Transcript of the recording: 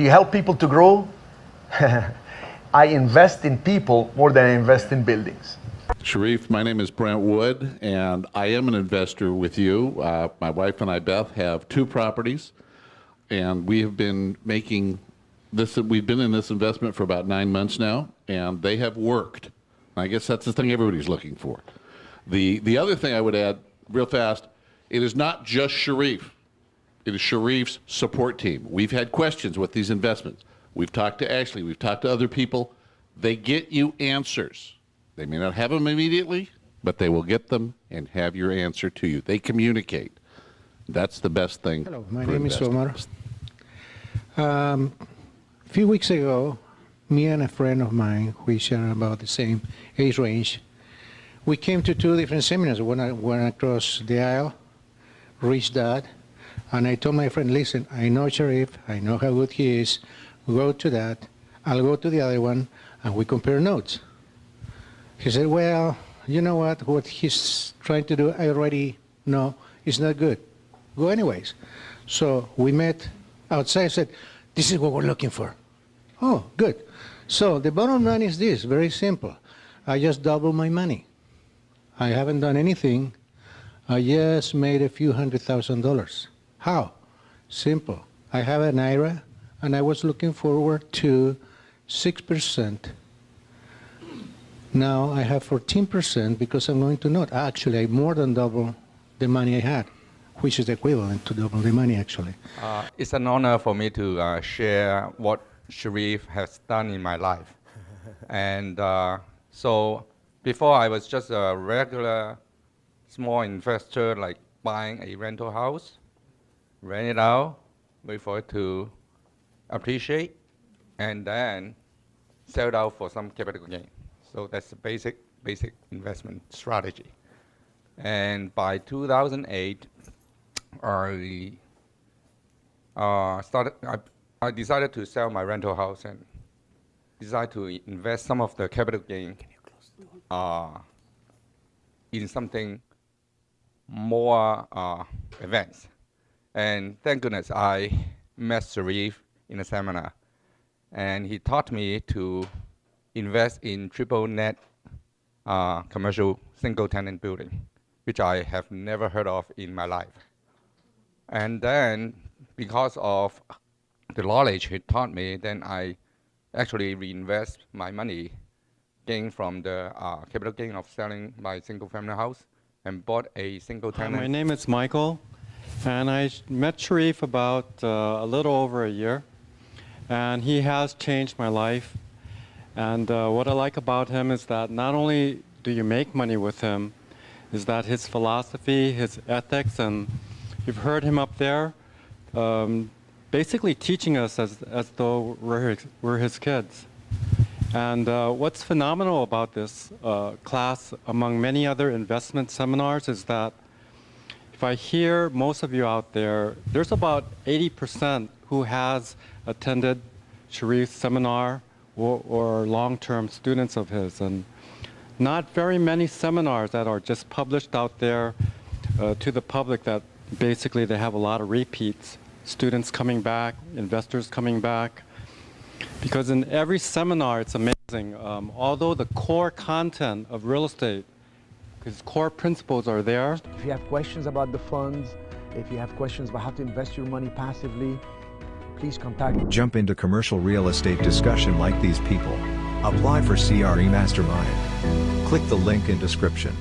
Do you help people to grow? I invest in people more than I invest in buildings. Cherif, my name is Brent Wood, and I am an investor with you. My wife and I, Beth, have 2 properties, and we have been making this. We've been in this investment for about 9 months now, and they have worked. I guess that's the thing everybody's looking for. The other thing I would add, real fast, it is not just Cherif. It is Cherif's support team. We've had questions with these investments. We've talked to Ashley. We've talked to other people. They get you answers. They may not have them immediately, but they will get them and have your answer to you. They communicate. That's the best thing. Hello, my name is Omar. A few weeks ago, me and a friend of mine, we share about the same age range, we came to 2 different seminars. One I went across the aisle, Rich Dad, and I told my friend, listen, I know Cherif, I know how good he is, go to that, I'll go to the other one, and we compare notes. He said, well, you know what he's trying to do, I already know it's not good. Go anyways. So we met outside, said, this is what we're looking for. Oh, good. So the bottom line is this, very simple. I just doubled my money. I haven't done anything. I just made a few $100,000. How? Simple. I have an IRA, and I was looking forward to 6%. Now I have 14% because I'm going to note. Actually, I more than double the money I had, which is equivalent to double the money, actually. It's an honor for me to share what Cherif has done in my life. And so before I was just a regular small investor, like buying a rental house, rent it out, wait for it to appreciate, and then sell it out for some capital gain. So that's the basic investment strategy. And by 2008, I decided to sell my rental house and decided to invest some of the capital gain in something more advanced. And thank goodness I met Cherif in a seminar, and he taught me to invest in triple net commercial single tenant building, which I have never heard of in my life. And then because of the knowledge he taught me, then I actually reinvest my money gained from the capital gain of selling my single family house and bought a single tenant. Hi, my name is Michael, and I met Cherif about a little over a year, and he has changed my life. And what I like about him is that not only do you make money with him, is that his philosophy, his ethics, and you've heard him up there basically teaching us as though we're his kids. And what's phenomenal about this class, among many other investment seminars, is that if I hear most of you out there, there's about 80% who has attended Cherif's seminar or long-term students of his. And not very many seminars that are just published out there to the public that basically they have a lot of repeats, students coming back, investors coming back. Because in every seminar, it's amazing. Although the core content of real estate, his core principles are there. If you have questions about the funds, if you have questions about how to invest your money passively, please contact. Jump into commercial real estate discussion like these people. Apply for CRE Mastermind. Click the link in description.